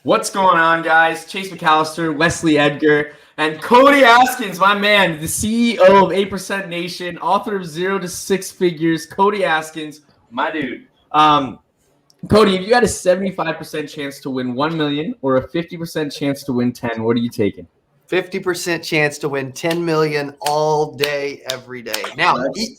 What's going on, guys? Chase McAllister, Wesley Edgar, and Cody Askins, my man, the CEO of 8% Nation, author of 0 to 6 Figures. Cody Askins, my dude. Cody, if you had a 75% chance to win 1 million or a 50% chance to win 10, what are you taking? 50% chance to win 10 million all day, every day. Now,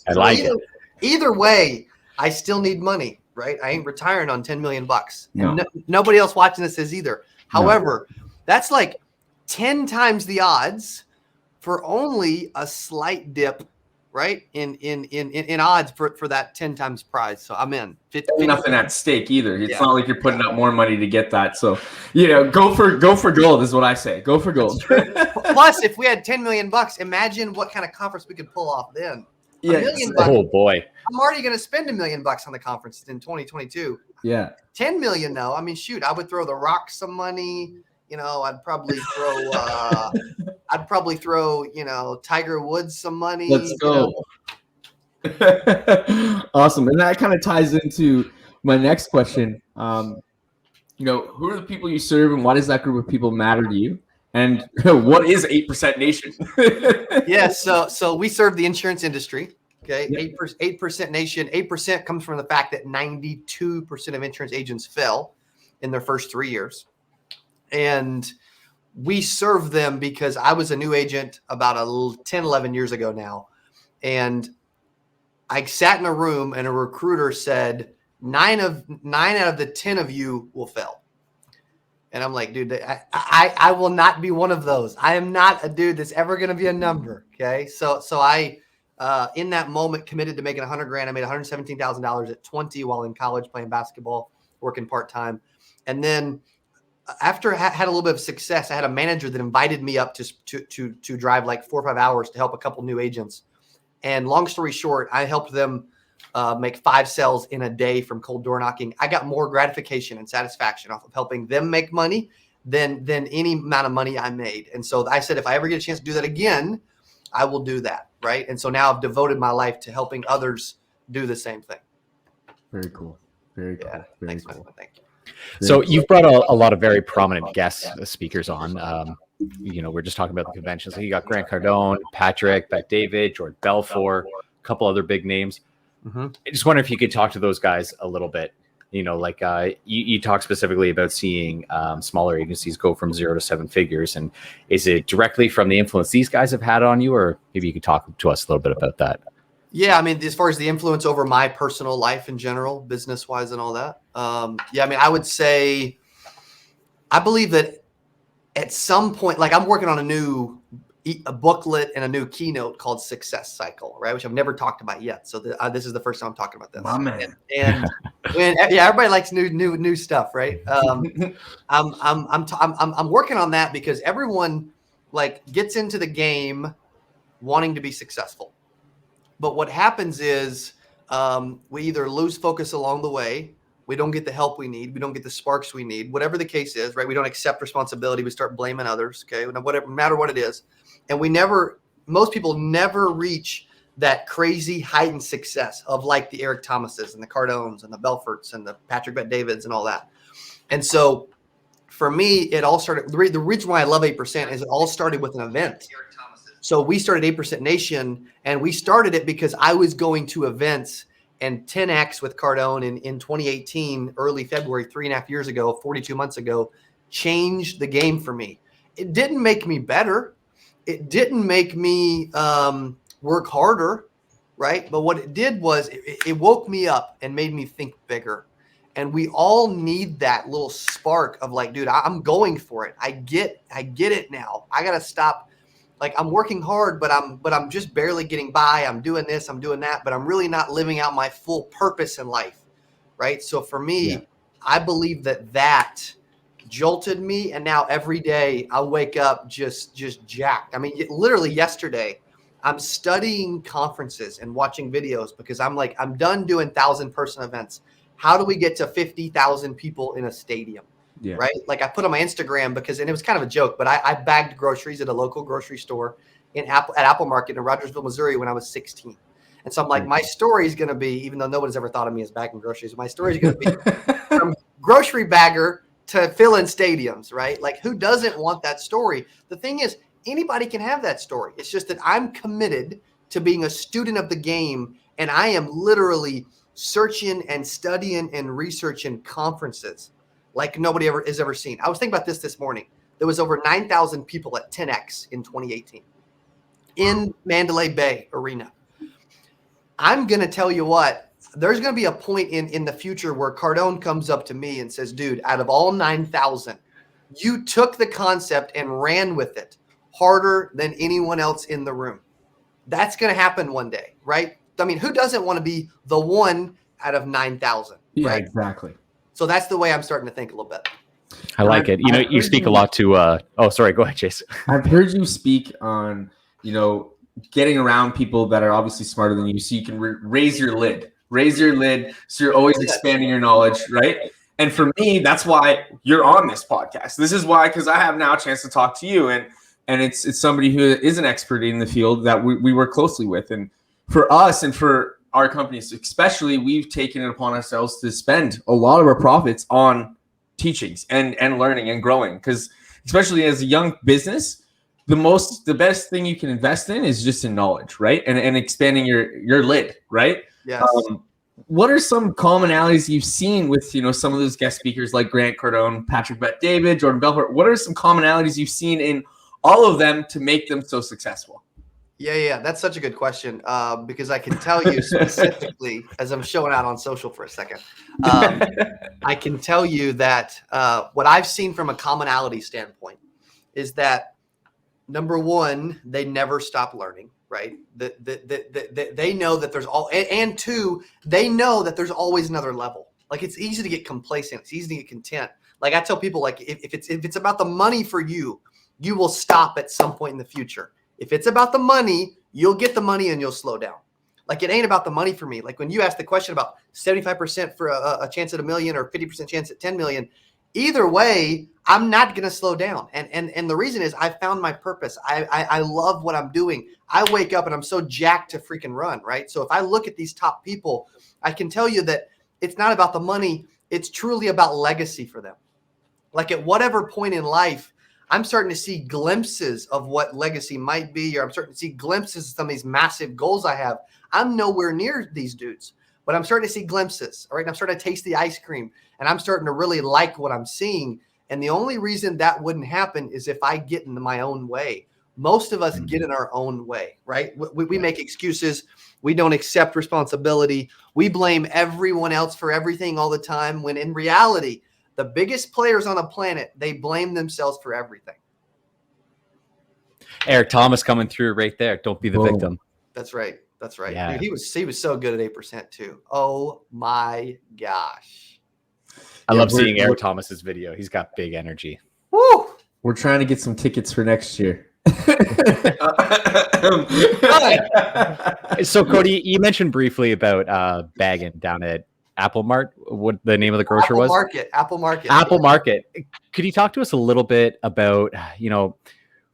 I like it. Either way, I still need money, right? I ain't retiring on 10 million bucks. No. And nobody else watching this is either. However, that's like 10 times the odds for only a slight dip, right? In odds for that 10 times prize. So I'm in. 50. Nothing at stake either. It's not like you're putting up more money to get that. So, go for gold is what I say. Go for gold. Plus, if we had 10 million bucks, imagine what kind of conference we could pull off then. Yeah. $1 million bucks. Oh boy. I'm already going to spend $1 million bucks on the conference in 2022. Yeah. 10 million though. I mean, shoot, I would throw the Rock some money. I'd probably throw, Tiger Woods some money. Let's go. Awesome. And that kind of ties into my next question. Who are the people you serve and why does that group of people matter to you? And what is 8% Nation? So we serve the insurance industry. Okay. 8% Nation. 8% comes from the fact that 92% of insurance agents fail in their first 3 years. And we serve them because I was a new agent about 10, 11 years ago now. And I sat in a room and a recruiter said, 9 out of the 10 of you will fail. And I'm like, dude, I will not be one of those. I am not a dude that's ever going to be a number. Okay. So I, in that moment, committed to making $100,000. I made $117,000 at 20 while in college playing basketball, working part-time. And then after I had a little bit of success, I had a manager that invited me up to drive like 4 or 5 hours to help a couple new agents. And long story short, I helped them make 5 sales in a day from cold door knocking. I got more gratification and satisfaction off of helping them make money than any amount of money I made. And so I said, if I ever get a chance to do that again, I will do that. Right. And so now I've devoted my life to helping others do the same thing. Very cool. Very cool. Yeah. Very Thanks, cool. man. Thank you. So you've brought a lot of very prominent guest speakers on. We're just talking about the convention. So you got Grant Cardone, Patrick, Bet David, George Belfort, a couple other big names. Mm-hmm. I just wonder if you could talk to those guys a little bit. You talk specifically about seeing smaller agencies go from 0 to 7 figures. And is it directly from the influence these guys have had on you, or maybe you could talk to us a little bit about that? Yeah, I mean, as far as the influence over my personal life in general, business-wise and all that. I would say I believe that at some point, like I'm working on a booklet and a new keynote called Success Cycle, right? Which I've never talked about yet. So this is the first time I'm talking about this. My man. And everybody likes new stuff, right? I'm working on that because everyone like gets into the game wanting to be successful. But what happens is we either lose focus along the way. We don't get the help we need. We don't get the sparks we need, whatever the case is, right? We don't accept responsibility. We start blaming others. Okay. Whatever, no matter what it is. And most people never reach that crazy heightened success of like the Eric Thomases and the Cardones and the Belforts and the Patrick Bet Davids and all that. And so for me, it all started, the reason why I love 8% is it all started with an event. So we started 8% Nation, and we started it because I was going to events, and 10X with Cardone in 2018, early February, 3.5 years ago, 42 months ago, changed the game for me. It didn't make me better. It didn't make me work harder, right? But what it did was it woke me up and made me think bigger. And we all need that little spark of like, dude, I'm going for it. I get it now. I got to stop. Like I'm working hard, but I'm just barely getting by. I'm doing this, I'm doing that, but I'm really not living out my full purpose in life, right? So for me, I believe that jolted me, and now every day I wake up just jacked. I mean, literally yesterday, I'm studying conferences and watching videos because I'm done doing 1,000-person events. How do we get to 50,000 people in a stadium? Yeah. Right. Like I put on my Instagram and it was kind of a joke, but I bagged groceries at a local grocery store at Apple Market in Rogersville, Missouri when I was 16. And so I'm like, my story is going to be, even though nobody's ever thought of me as bagging groceries, my story is going to be from grocery bagger to fill in stadiums, right? Like, who doesn't want that story? The thing is, anybody can have that story. It's just that I'm committed to being a student of the game, and I am literally searching and studying and researching conferences like nobody ever has ever seen. I was thinking about this morning. There was over 9,000 people at 10X in 2018 in Mandalay Bay Arena. I'm going to tell you what, there's going to be a point in the future where Cardone comes up to me and says, dude, out of all 9,000, you took the concept and ran with it harder than anyone else in the room. That's going to happen one day, right? I mean, who doesn't want to be the one out of 9,000? Yeah, right? exactly. So that's the way I'm starting to think a little bit. I like it. You know, you speak a lot to, oh, sorry, go ahead, Chase. I've heard you speak on, getting around people that are obviously smarter than you so you can raise your lid so you're always expanding your knowledge, right? And for me, that's why you're on this podcast. This is why, because I have now a chance to talk to you, and it's somebody who is an expert in the field that we work closely with. And for us and for our companies especially, we've taken it upon ourselves to spend a lot of our profits on teachings and learning and growing, because especially as a young business, the best thing you can invest in is just in knowledge, right? And expanding your lid, right? Yes. What are some commonalities you've seen with some of those guest speakers like Grant Cardone, Patrick Bet-David, Jordan Belfort? What are some commonalities you've seen in all of them to make them so successful? Yeah. That's such a good question, because I can tell you specifically, as I'm showing out on social for a second, I can tell you that what I've seen from a commonality standpoint is that, number one, they never stop learning, right? They know that there's and two, they know that there's always another level. Like, it's easy to get complacent. It's easy to get content. Like, I tell people, like, if it's about the money for you, you will stop at some point in the future. If it's about the money, you'll get the money and you'll slow down. Like, it ain't about the money for me. Like, when you ask the question about 75% for a chance at $1 million or 50% chance at 10 million, either way, I'm not going to slow down. And the reason is I found my purpose. I love what I'm doing. I wake up and I'm so jacked to freaking run, right? So if I look at these top people, I can tell you that it's not about the money. It's truly about legacy for them. Like, at whatever point in life, I'm starting to see glimpses of what legacy might be, or I'm starting to see glimpses of some of these massive goals I have. I'm nowhere near these dudes, but I'm starting to see glimpses. All right. And I'm starting to taste the ice cream, and I'm starting to really like what I'm seeing. And the only reason that wouldn't happen is if I get in my own way. Most of us get in our own way, right? We make excuses. We don't accept responsibility. We blame everyone else for everything all the time, when in reality, the biggest players on the planet, they blame themselves for everything. Eric Thomas coming through right there. Don't be the victim. That's right. That's right. Yeah. Dude, he was so good at 8% too. Oh my gosh. I love seeing Eric Thomas's video. He's got big energy. Woo! We're trying to get some tickets for next year. So, Cody, you mentioned briefly about bagging down at Apple Mart, what the name of the grocer was? Apple Market. Apple Market. Could you talk to us a little bit about,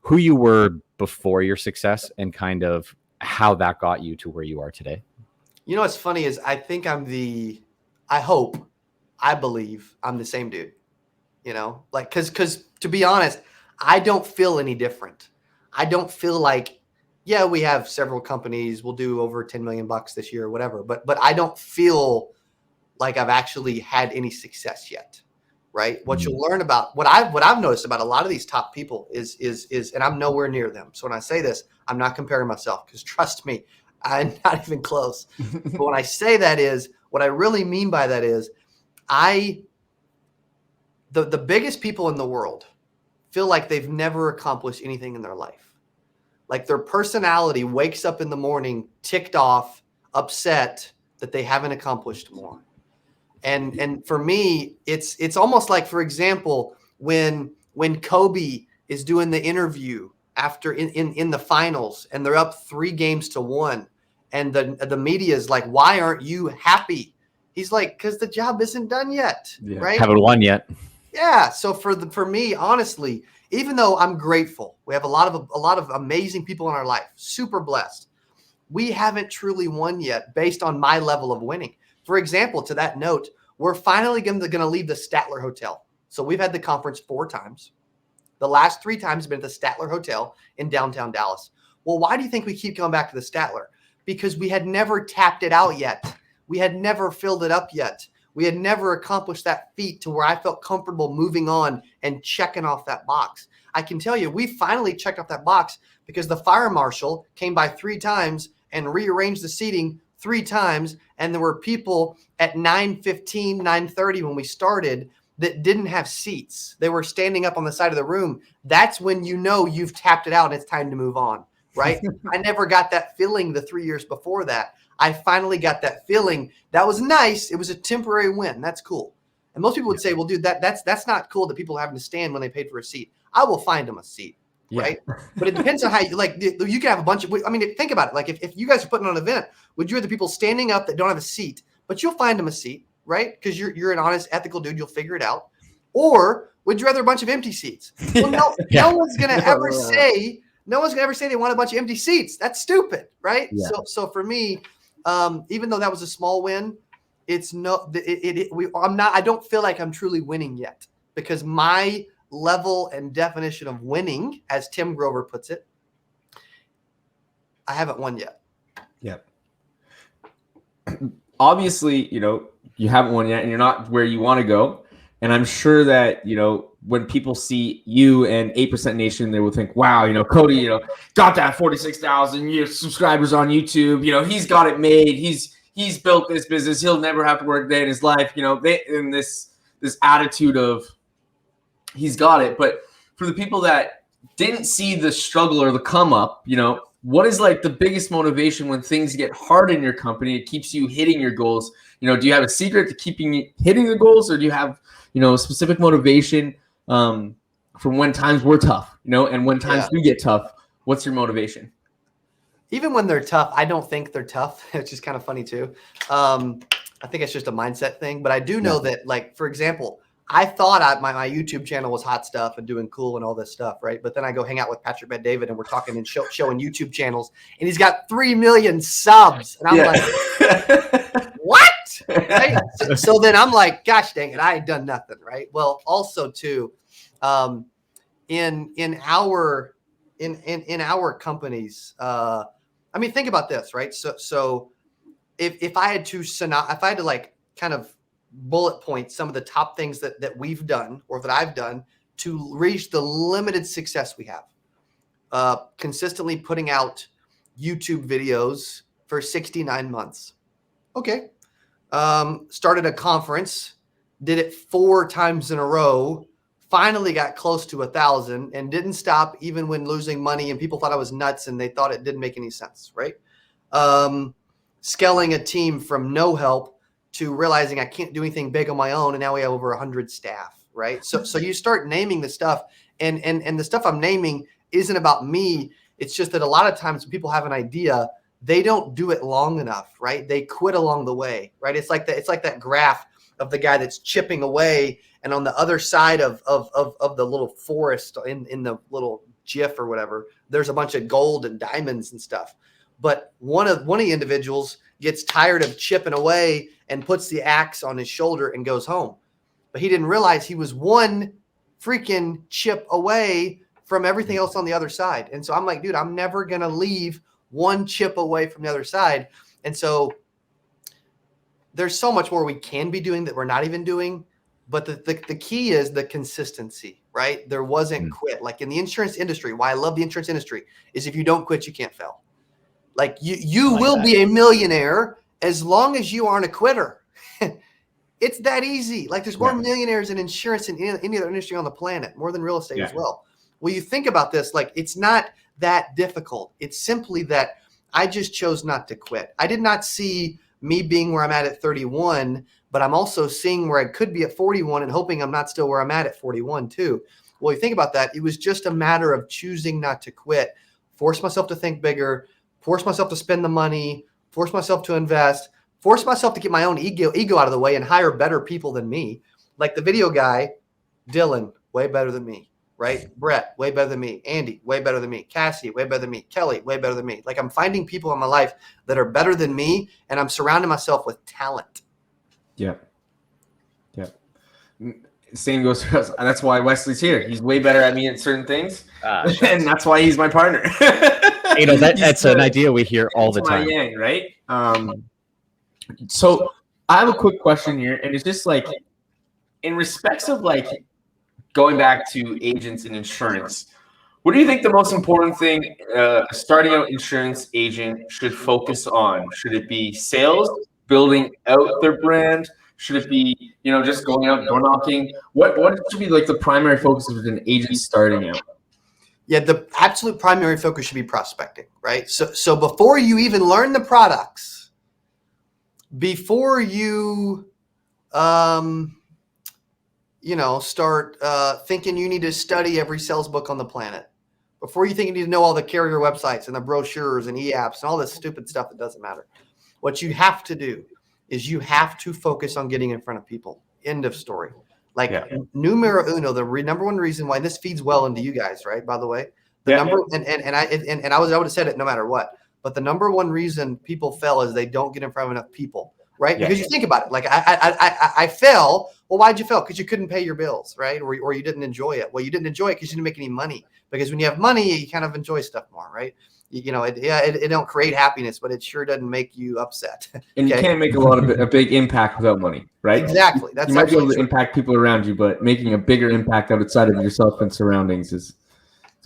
who you were before your success and kind of how that got you to where you are today? You know what's funny is I think I believe I'm the same dude. Like, because to be honest, I don't feel any different. I don't feel like, yeah, we have several companies. We'll do over 10 million bucks this year or whatever. But I don't feel like I've actually had any success yet, right? What you'll learn about what I've noticed about a lot of these top people is, and I'm nowhere near them. So when I say this, I'm not comparing myself, because trust me, I'm not even close. But when I say that is, what I really mean by that is, the biggest people in the world feel like they've never accomplished anything in their life. Like, their personality wakes up in the morning ticked off, upset that they haven't accomplished more. And for me, it's almost like, for example, when Cody is doing the interview after in the finals, and they're up 3-1, and the media is like, why aren't you happy? He's like, because the job isn't done yet, right? Haven't won yet. Yeah. So for me, honestly, even though I'm grateful, we have a lot of amazing people in our life, super blessed. we haven't truly won yet based on my level of winning. For example, to that note, we're finally going to leave the Statler Hotel. So we've had the conference 4 times. The last 3 times have been at the Statler Hotel in downtown Dallas. Well, why do you think we keep going back to the Statler? Because we had never tapped it out yet. We had never filled it up yet. We had never accomplished that feat to where I felt comfortable moving on and checking off that box. I can tell you, we finally checked off that box because the fire marshal came by 3 times and rearranged the seating 3 times. And there were people at 9:15, 9:30 when we started that didn't have seats. They were standing up on the side of the room. That's when you know you've tapped it out and it's time to move on, right? I never got that feeling the 3 years before that. I finally got that feeling. That was nice. It was a temporary win. That's cool. And most people would say, well, dude, that's not cool that people are having to stand when they paid for a seat. I will find them a seat, right? But it depends on how you, like, you can have a bunch of, I mean, think about it. Like if you guys are putting on an event, would you rather people standing up that don't have a seat, but you'll find them a seat, right? Because you're an honest, ethical dude. You'll figure it out. Or would you rather a bunch of empty seats? Well, no one's going to ever say, they want a bunch of empty seats. That's stupid, right? Yeah. So for me, even though that was a small win, it's no, I don't feel like I'm truly winning yet because my level and definition of winning, as Tim Grover puts it, I haven't won yet. Yep. Obviously, you haven't won yet and you're not where you want to go. And I'm sure that, when people see you and 8% Nation, they will think, wow, Cody, got that 46,000 subscribers on YouTube. He's got it made. He's built this business. He'll never have to work a day in his life. They in this attitude of he's got it. But for the people that didn't see the struggle or the come up, what is like the biggest motivation when things get hard in your company? It keeps you hitting your goals. Do you have a secret to keeping you hitting the goals, or do you have a specific motivation from when times were tough, and when times do get tough? What's your motivation? Even when they're tough, I don't think they're tough. It's just kind of funny too. I think it's just a mindset thing. But I do know that, like, for example, I thought my YouTube channel was hot stuff and doing cool and all this stuff, right? But then I go hang out with Patrick Bet-David and we're talking and showing YouTube channels, and he's got 3 million subs, and I'm like, what? Right? So then I'm like, gosh dang it, I ain't done nothing, right? Well, also too, in our companies, I mean, think about this, right? So if I had to like kind of bullet point some of the top things that we've done or that I've done to reach the limited success we have, consistently putting out YouTube videos for 69 months. Okay. Started a conference, did it 4 times in a row, finally got close to 1,000 and didn't stop even when losing money and people thought I was nuts and they thought it didn't make any sense, right? Scaling a team from no help to realizing I can't do anything big on my own, and now we have over 100 staff, right? So you start naming the stuff, and the stuff I'm naming isn't about me. It's just that a lot of times when people have an idea, they don't do it long enough, right? They quit along the way, right? It's like that graph of the guy that's chipping away, and on the other side of the little forest in the little GIF or whatever, there's a bunch of gold and diamonds and stuff. But one of the individuals gets tired of chipping away and puts the axe on his shoulder and goes home. But he didn't realize he was one freaking chip away from everything else on the other side. And so I'm like, dude, I'm never going to leave one chip away from the other side. And so there's so much more we can be doing that we're not even doing. But the key is the consistency, right? There wasn't quit. Like in the insurance industry, why I love the insurance industry is if you don't quit, you can't fail. Like you will be a millionaire as long as you aren't a quitter. It's that easy. Like there's more millionaires in insurance than any other industry on the planet, more than real estate as well. Well, you think about this, like it's not that difficult. It's simply that I just chose not to quit. I did not see me being where I'm at 31, but I'm also seeing where I could be at 41 and hoping I'm not still where I'm at 41 too. Well, you think about that. It was just a matter of choosing not to quit, force myself to think bigger, force myself to spend the money, force myself to invest, force myself to get my own ego out of the way and hire better people than me. Like the video guy, Dylan, way better than me. right? Brett, way better than me. Andy, way better than me. Cassie, way better than me. Kelly, way better than me. Like I'm finding people in my life that are better than me, and I'm surrounding myself with talent. Yeah. Yeah. Same goes for us. And that's why Wesley's here. He's way better at me at certain things. And that's why he's my partner. That's an idea we hear all the time. Yang, right? So I have a quick question here, and it's just like in respects of like going back to agents and insurance, what do you think the most important thing a starting out insurance agent should focus on? Should it be sales, building out their brand? Should it be, just going out door knocking? What should be like the primary focus of an agent starting out? Yeah, the absolute primary focus should be prospecting, right? So before you even learn the products, before you start thinking you need to study every sales book on the planet, before you think you need to know all the carrier websites and the brochures and e-apps and all this stupid stuff that doesn't matter, what you have to do is you have to focus on getting in front of people. End of story. Like numero uno, the number one reason why this feeds well into you guys, right? By the way, I would have said it no matter what, but the number one reason people fail is they don't get in front of enough people, right? Because you think about it, like I fail. Well, why'd you fail? Because you couldn't pay your bills, right? Or you didn't enjoy it. Well, you didn't enjoy it because you didn't make any money. Because when you have money, you kind of enjoy stuff more, right? It don't create happiness, but it sure doesn't make you upset. And you can't make a big impact without money, right? Exactly. You might be able to impact people around you, but making a bigger impact outside of yourself and surroundings is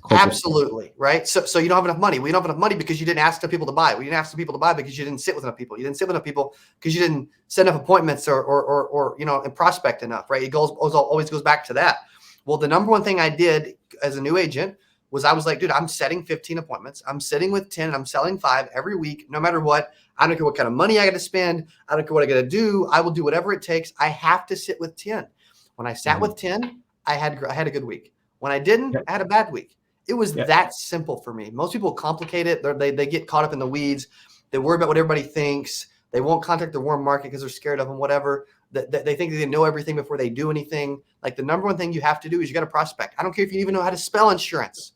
absolutely right. So you don't have enough money. We don't have enough money because you didn't ask the people to buy. We didn't ask the people to buy because you didn't sit with enough people. You didn't sit with enough people because you didn't set enough appointments or and prospect enough, right? It always goes back to that. Well, the number one thing I did as a new agent was I was like, dude, I'm setting 15 appointments. I'm sitting with 10 and I'm selling 5 every week, no matter what. I don't care what kind of money I got to spend. I don't care what I got to do. I will do whatever it takes. I have to sit with 10. When I sat with 10, I had a good week. When I didn't, I had a bad week. It was that simple for me. Most people complicate it. They get caught up in the weeds. They worry about what everybody thinks. They won't contact the warm market because they're scared of them, whatever. They think they know everything before they do anything. Like the number one thing you have to do is you got to prospect. I don't care if you even know how to spell insurance.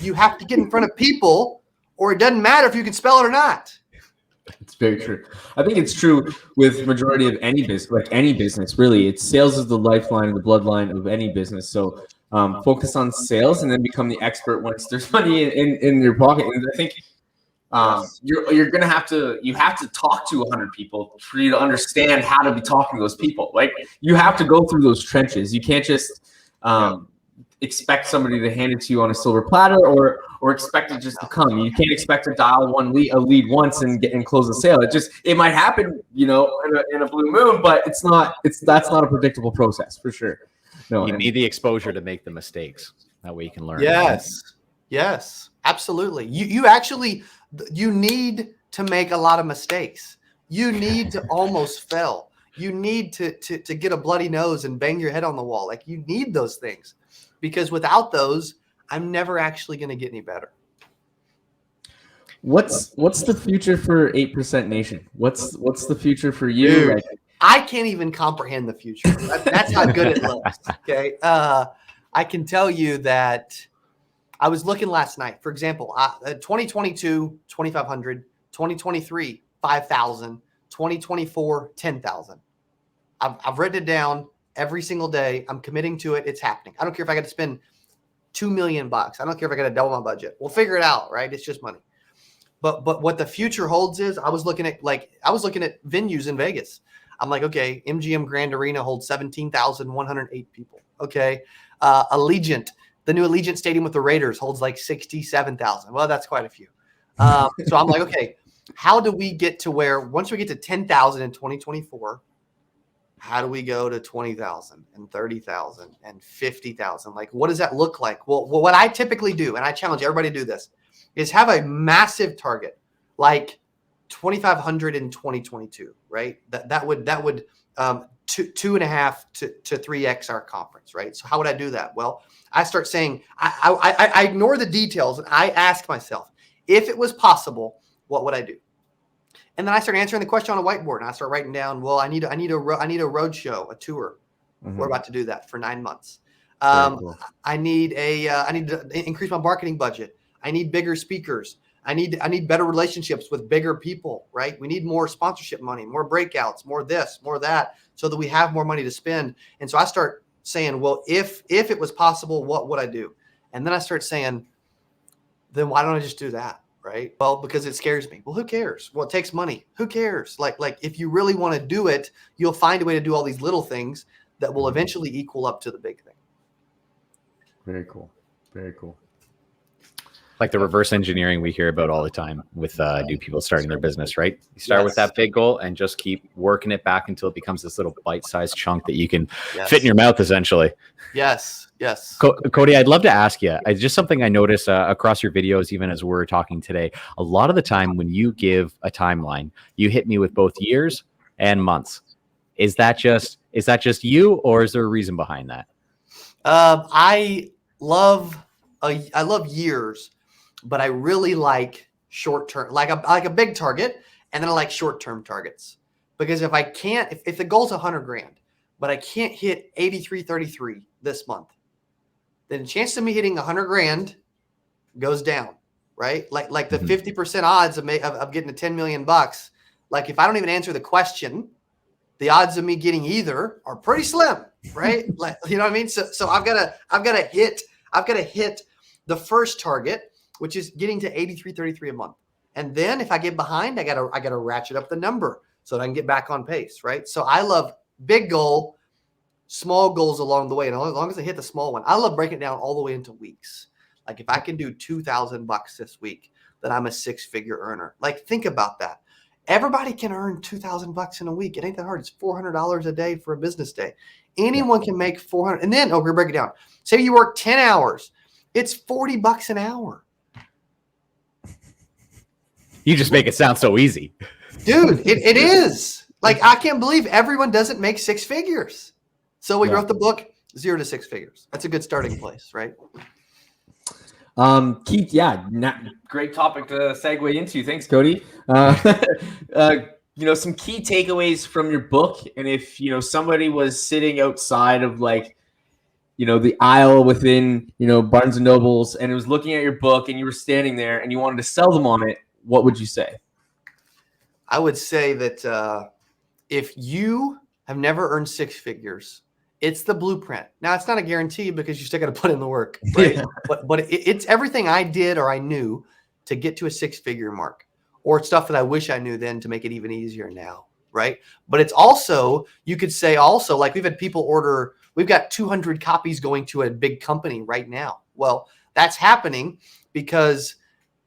You have to get in front of people, or it doesn't matter if you can spell it or not. It's very true. I think it's true with majority of any business, like any business, really. It's sales is the lifeline and the bloodline of any business. So focus on sales and then become the expert once there's money in your pocket. And I think you're gonna have to talk to 100 people for you to understand how to be talking to those people. Like you have to go through those trenches. You can't just expect somebody to hand it to you on a silver platter or expect it just to come. You can't expect to dial a lead once and close a sale. It might happen, in a blue moon, but that's not a predictable process for sure. No, you need the exposure to make the mistakes. That way you can learn. Yes, absolutely. You need to make a lot of mistakes. You need to almost fail. You need to get a bloody nose and bang your head on the wall. Like you need those things. Because without those, I'm never actually going to get any better. What's the future for 8% Nation? What's the future for you? Dude, I can't even comprehend the future. That's how good it looks. Okay, I can tell you that I was looking last night. For example, 2022, 2,500, 2023, 5,000, 2024, 10,000. I've written it down. Every single day, I'm committing to it. It's happening. I don't care if I got to spend $2 million. I don't care if I got to double my budget. We'll figure it out, right? It's just money. But what the future holds is I was looking at venues in Vegas. I'm like, okay, MGM Grand Arena holds 17,108 people. Okay, Allegiant, the new Allegiant Stadium with the Raiders holds like 67,000. Well, that's quite a few. So I'm like, okay, how do we get to where once we get to 10,000 in 2024? How do we go to 20,000 and 30,000 and 50,000? Like, what does that look like? Well, what I typically do, and I challenge everybody to do this, is have a massive target, like 2,500 in 2022, right? That would 2.5 to 3x our conference, right? So how would I do that? Well, I start saying, I ignore the details and I ask myself, if it was possible, what would I do? And then I start answering the question on a whiteboard, and I start writing down. Well, I need a road show, a tour. Mm-hmm. We're about to do that for 9 months. Cool. I need to increase my marketing budget. I need bigger speakers. I need better relationships with bigger people, right? We need more sponsorship money, more breakouts, more this, more that, so that we have more money to spend. And so I start saying, well, if it was possible, what would I do? And then I start saying, then why don't I just do that? Right? Well, because it scares me. Well, who cares? Well, it takes money. Who cares? Like if you really want to do it, you'll find a way to do all these little things that will eventually equal up to the big thing. Very cool. Very cool. Like the reverse engineering we hear about all the time with new people starting their business, right? You start with that big goal and just keep working it back until it becomes this little bite-sized chunk that you can fit in your mouth, essentially. Yes. Cody, I'd love to ask you, just something I notice across your videos, even as we're talking today, a lot of the time when you give a timeline, you hit me with both years and months. Is that just you, or is there a reason behind that? I love years, but I really like short term, like a big target, and then I like short term targets, because if I can't, if the goal's $100,000, but I can't hit 83.33 this month, then the chance of me hitting $100,000 goes down, right? Like the 50% odds of getting to $10 million. Like if I don't even answer the question, the odds of me getting either are pretty slim, right? Like, you know what I mean? So I've got to hit the first target, which is getting to 83.33 a month. And then if I get behind, I gotta ratchet up the number so that I can get back on pace, right? So I love big goal, small goals along the way. And as long as I hit the small one, I love breaking it down all the way into weeks. Like if I can do $2,000 this week, then I'm a 6-figure earner. Like think about that. Everybody can earn $2,000 in a week. It ain't that hard. It's $400 a day for a business day. Anyone can make 400. And then, we're break it down. Say you work 10 hours. It's $40 an hour. You just make it sound so easy. Dude, it is. Like, I can't believe everyone doesn't make 6 figures. So we wrote the book, 0 to 6 figures. That's a good starting place, right? Keith, great topic to segue into. Thanks, Cody. Some key takeaways from your book, and if somebody was sitting outside of the aisle within Barnes and Nobles and it was looking at your book and you were standing there and you wanted to sell them on it, what would you say? I would say that if you have never earned 6 figures, it's the blueprint. Now, it's not a guarantee because you still got to put in the work, right? Yeah. But it's everything I did or I knew to get to a 6-figure mark, or stuff that I wish I knew then to make it even easier now, right? But it's also, you could say also, like we've had people order, we've got 200 copies going to a big company right now. Well, that's happening because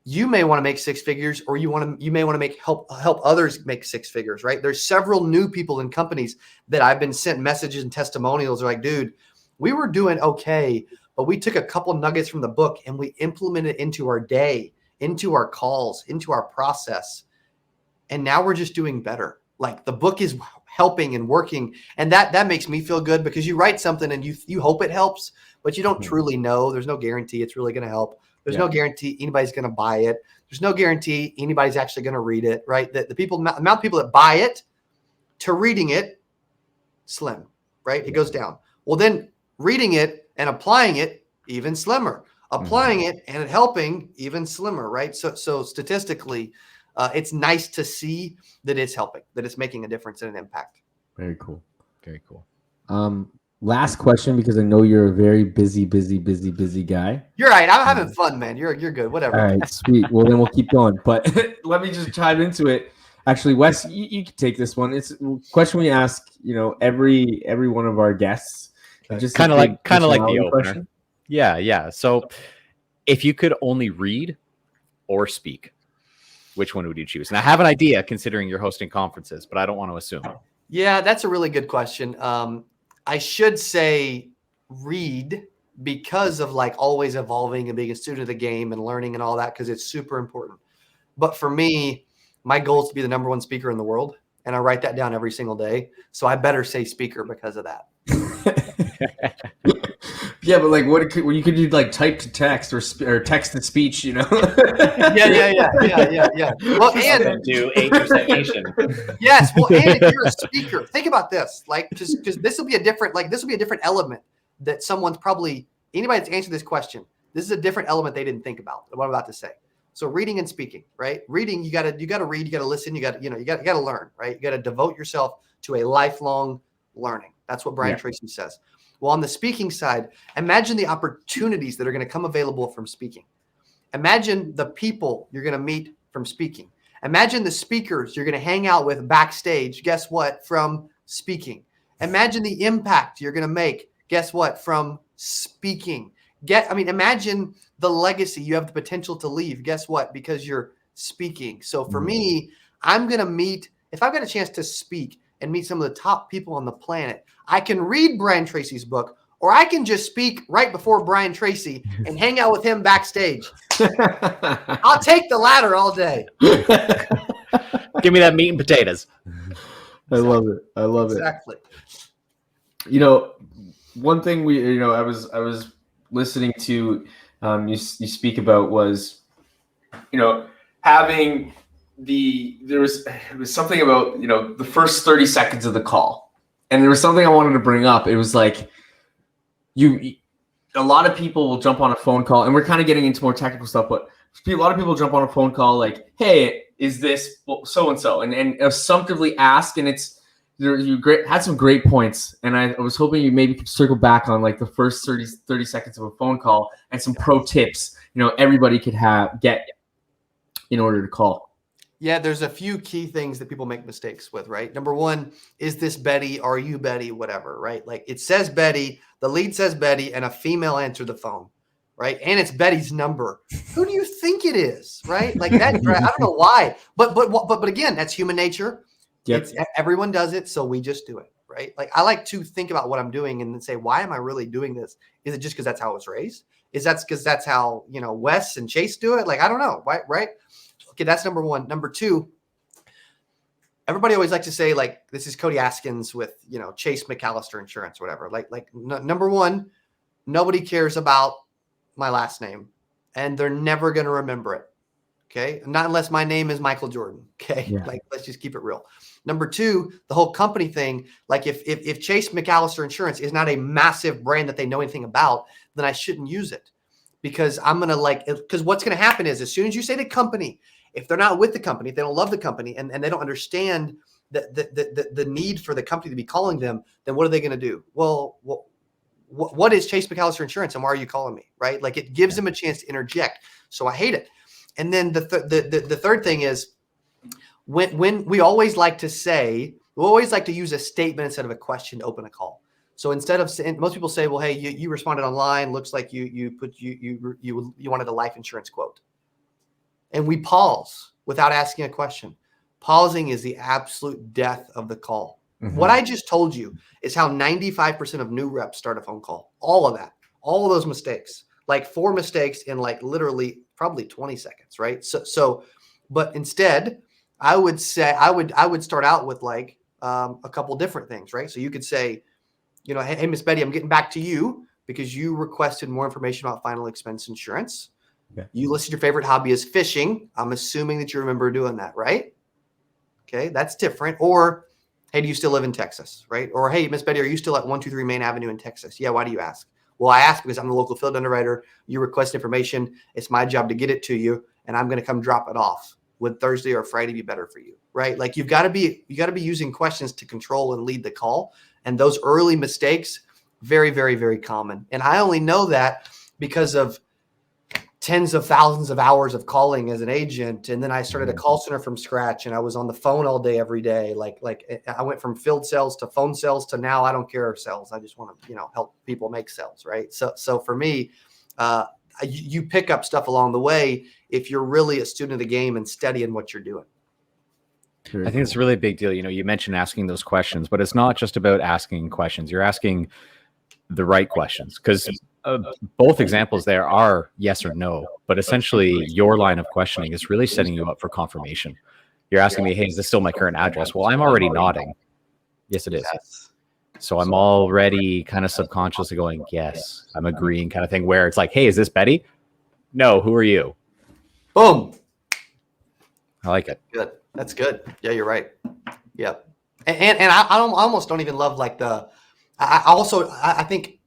you may want to make 6 figures, or you may want to help others make 6 figures, right? There's several new people in companies that I've been sent messages and testimonials. They're like, dude, we were doing okay, but we took a couple nuggets from the book and we implemented it into our day, into our calls, into our process. And now we're just doing better. Like the book is helping and working. And that makes me feel good, because you write something and you hope it helps, but you don't truly know. There's no guarantee it's really going to help. There's no guarantee anybody's going to buy it. There's no guarantee anybody's actually going to read it, right? The amount of people that buy it to reading it, slim, right? It goes down. Well, then reading it and applying it, even slimmer. Applying it and it helping, even slimmer, right? So statistically, it's nice to see that it's helping, that it's making a difference and an impact. Very cool. Very cool. Last question, because I know you're a very busy guy. You're right. I'm having fun, man. You're good. Whatever. All right, sweet. Well, then we'll keep going. But let me just chime into it. Actually, Wes, you can take this one. It's a question we ask, every one of our guests. Just kind of like the opener. Question. Yeah. So, if you could only read or speak, which one would you choose? And I have an idea, considering you're hosting conferences, but I don't want to assume. Yeah, that's a really good question. I should say read, because of always evolving and being a student of the game and learning and all that, because it's super important. But for me, my goal is to be the #1 speaker in the world. And I write that down every single day. So I better say speaker because of that. Yeah, but you could do type to text or text to speech, Yeah. Well, and do 8% nation. Yes. Well, and if you're a speaker, think about this, because this will be a different element that someone's probably, anybody that's answered this question, this is a different element they didn't think about, what I'm about to say. So reading and speaking, right? Reading, you gotta read, you gotta listen, you gotta learn, right? You gotta devote yourself to a lifelong learning. That's what Brian Tracy says. Well, on the speaking side, imagine the opportunities that are going to come available from speaking. Imagine the people you're going to meet from speaking. Imagine the speakers you're going to hang out with backstage. Guess what? From speaking. Imagine the impact you're going to make. Guess what? From speaking. Imagine the legacy you have the potential to leave. Guess what? Because you're speaking. So for me, I'm going to meet, if I've got a chance to speak and meet some of the top people on the planet, I can read Brian Tracy's book, or I can just speak right before Brian Tracy and hang out with him backstage. I'll take the latter all day. Give me that meat and potatoes. I love it. I love it. Exactly. One thing I was listening to you speak about was, having it was something about, the first 30 seconds of the call. And there was something I wanted to bring up. It was like, a lot of people will jump on a phone call, and we're kind of getting into more technical stuff, but a lot of people jump on a phone call like, hey, is this so-and-so? And assumptively ask, and you had some great points. And I was hoping you maybe could circle back on like the first 30 seconds of a phone call and some pro tips, everybody could get in order to call. Yeah, there's a few key things that people make mistakes with, right? Number one, is this Betty? Are you Betty? Whatever, right? Like it says Betty, the lead says Betty, and a female answered the phone, right? And it's Betty's number. Who do you think it is, right? Like that. Right? I don't know why, but again, that's human nature. Yep. Everyone does it, so we just do it, right? Like I like to think about what I'm doing and then say, why am I really doing this? Is it just because that's how I was raised? Is that because that's how Wes and Chase do it? Like I don't know, right? Okay, that's number one. Number two, everybody always likes to say like, this is Cody Askins with, Chase McAllister Insurance, or whatever. Number one, nobody cares about my last name, and they're never going to remember it. Okay. Not unless my name is Michael Jordan. Okay. Yeah. Like, let's just keep it real. Number two, the whole company thing. Like if Chase McAllister Insurance is not a massive brand that they know anything about, then I shouldn't use it, because I'm going to because what's going to happen is as soon as you say the company, if they're not with the company, if they don't love the company, and they don't understand the need for the company to be calling them, then what are they going to do? Well, what is Chase McAllister Insurance, and why are you calling me? Right? Like it gives them a chance to interject. So I hate it. And then the third thing is when we always like to use a statement instead of a question to open a call. So instead of saying, most people say, well, hey, you responded online. Looks like you wanted a life insurance quote. And we pause without asking a question. Pausing is the absolute death of the call. Mm-hmm. What I just told you is how 95% of new reps start a phone call. All of that, all of those mistakes, like 4 mistakes in like literally probably 20 seconds, right? But instead, I would say I would start out with like a couple different things, right? So you could say, hey, Miss Betty, I'm getting back to you because you requested more information about final expense insurance. Okay. You listed your favorite hobby as fishing. I'm assuming that you remember doing that, right? Okay, that's different. Or, hey, do you still live in Texas, right? Or, hey, Miss Betty, are you still at 123 Main Avenue in Texas? Yeah, why do you ask? Well, I ask because I'm the local field underwriter. You request information. It's my job to get it to you, and I'm going to come drop it off. Would Thursday or Friday be better for you, right? Like you got to be using questions to control and lead the call. And those early mistakes, very, very, very common. And I only know that because of tens of thousands of hours of calling as an agent. And then I started a call center from scratch, and I was on the phone all day, every day. Like I went from field sales to phone sales to now I don't care if sales. I just want to, help people make sales. Right. So for me, you pick up stuff along the way if you're really a student of the game and studying what you're doing. I think it's a really big deal. You mentioned asking those questions, but it's not just about asking questions. You're asking the right questions, because both examples there are yes or no, but essentially your line of questioning is really setting you up for confirmation. You're asking me, hey, is this still my current address? Well, I'm already nodding. Yes, it is. Yes. So I'm already kind of subconsciously going, yes, I'm agreeing, kind of thing, where it's like, hey, is this Betty? No, who are you? Boom. I like it. Good. That's good. Yeah, you're right. Yeah. And I almost don't even love like I think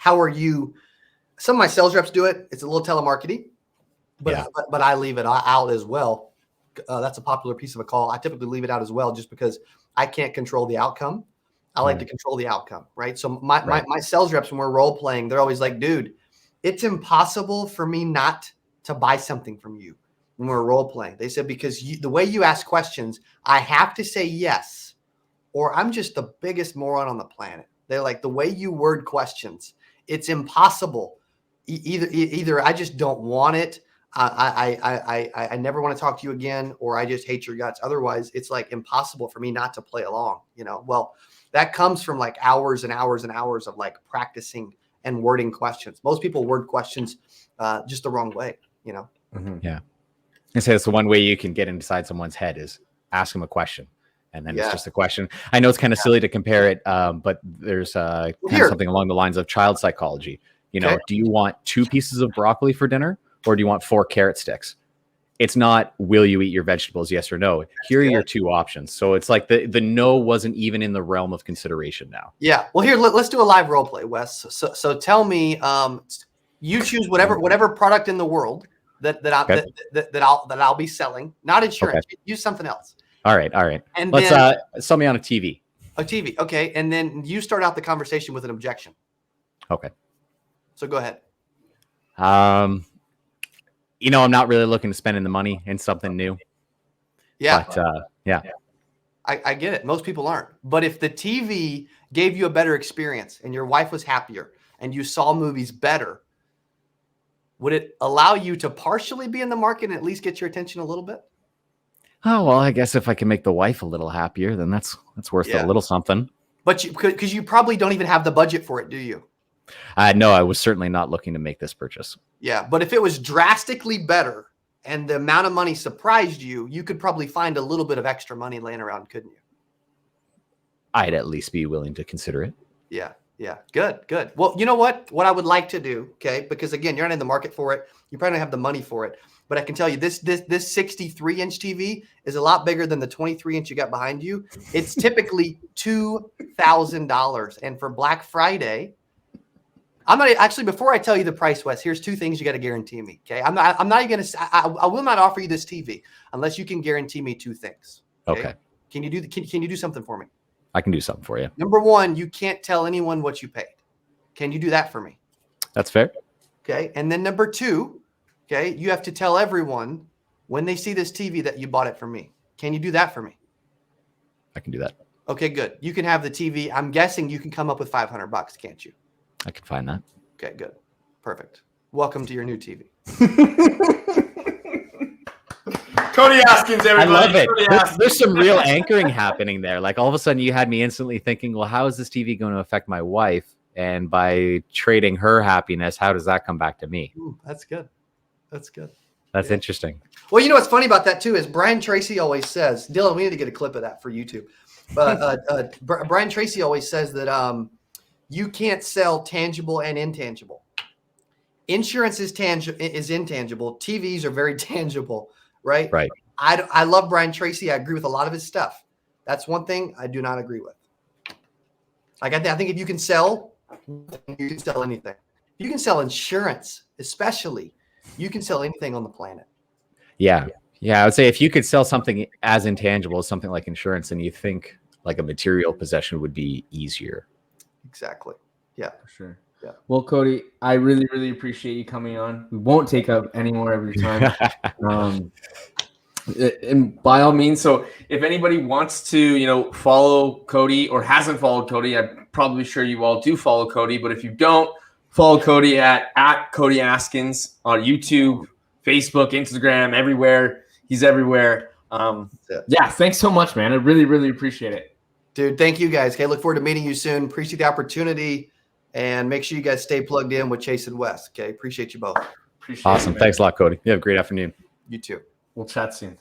how are you? Some of my sales reps do it. It's a little telemarketing, but I leave it out as well. That's a popular piece of a call. I typically leave it out as well, just because I can't control the outcome. I like to control the outcome, right? So my sales reps, when we're role playing, they're always like, dude, it's impossible for me not to buy something from you when we're role playing. They said, because the way you ask questions, I have to say yes, or I'm just the biggest moron on the planet. They're like, the way you word questions, it's impossible. Either I just don't want it. I never want to talk to you again, or I just hate your guts. Otherwise, it's like impossible for me not to play along, Well, that comes from like hours and hours and hours of like practicing and wording questions. Most people word questions just the wrong way, Mm-hmm. Yeah. I say that's the one way you can get inside someone's head is ask them a question. And then it's just a question. I know it's kind of silly to compare it, but there's kind of something along the lines of child psychology. Do you want 2 pieces of broccoli for dinner, or do you want 4 carrot sticks? It's not, will you eat your vegetables? Yes or no. Here are your 2 options. So it's like the no wasn't even in the realm of consideration now. Yeah. Well, here, let's do a live role play, Wes. So tell me, you choose whatever product in the world that I'll be selling, not insurance. Okay. Use something else. All right. And let's sell me on a TV. A TV. Okay. And then you start out the conversation with an objection. Okay. So go ahead. I'm not really looking to spend the money in something new. Yeah. But, I get it. Most people aren't. But if the TV gave you a better experience and your wife was happier and you saw movies better, would it allow you to partially be in the market and at least get your attention a little bit? Oh, well, I guess if I can make the wife a little happier, then that's worth a little something. But because you probably don't even have the budget for it, do you? No, I was certainly not looking to make this purchase. Yeah, but if it was drastically better and the amount of money surprised you, you could probably find a little bit of extra money laying around, couldn't you? I'd at least be willing to consider it. Yeah. Good. Well, you know what I would like to do, okay? Because again, you're not in the market for it. You probably don't have the money for it. But I can tell you this 63-inch TV is a lot bigger than the 23-inch you got behind you. It's typically $2,000. And for Black Friday, I'm not actually, before I tell you the price, Wes, here's 2 things you got to guarantee me. Okay. I'm not even going to, I will not offer you this TV unless you can guarantee me 2 things. Okay. Can you do something for me? I can do something for you. Number 1, you can't tell anyone what you paid. Can you do that for me? That's fair. Okay. And then number 2, okay, you have to tell everyone when they see this TV that you bought it from me. Can you do that for me? I can do that. Okay, good. You can have the TV. I'm guessing you can come up with $500, can't you? I can find that. Okay, good. Perfect. Welcome to your new TV. Cody Askins, everybody. I love it. There's some real anchoring happening there. Like all of a sudden you had me instantly thinking, well, how is this TV going to affect my wife? And by trading her happiness, how does that come back to me? Ooh, that's good. That's interesting. Well, you know what's funny about that too is Brian Tracy always says, Dylan, we need to get a clip of that for YouTube. But Brian Tracy always says that you can't sell tangible and intangible. Insurance is intangible. TVs are very tangible, right? Right. I love Brian Tracy. I agree with a lot of his stuff. That's one thing I do not agree with. Like I think if you can sell, you can sell anything. You can sell insurance, especially. You can sell anything on the planet. Yeah. I would say if you could sell something as intangible as something like insurance, then you think like a material possession would be easier. Exactly. Yeah. For sure. Yeah. Well, Cody, I really, really appreciate you coming on. We won't take up any more of your time. And by all means, so if anybody wants to, follow Cody or hasn't followed Cody, I'm probably sure you all do follow Cody. But if you don't, follow Cody at Cody Askins on YouTube, Facebook, Instagram, everywhere. He's everywhere. Yeah, thanks so much, man. I really, really appreciate it. Dude, thank you guys. Okay, look forward to meeting you soon. Appreciate the opportunity. And make sure you guys stay plugged in with Chase and Wes. Okay, appreciate you both. Appreciate awesome. it, Thanks a lot, Cody. You have a great afternoon. You too. We'll chat soon.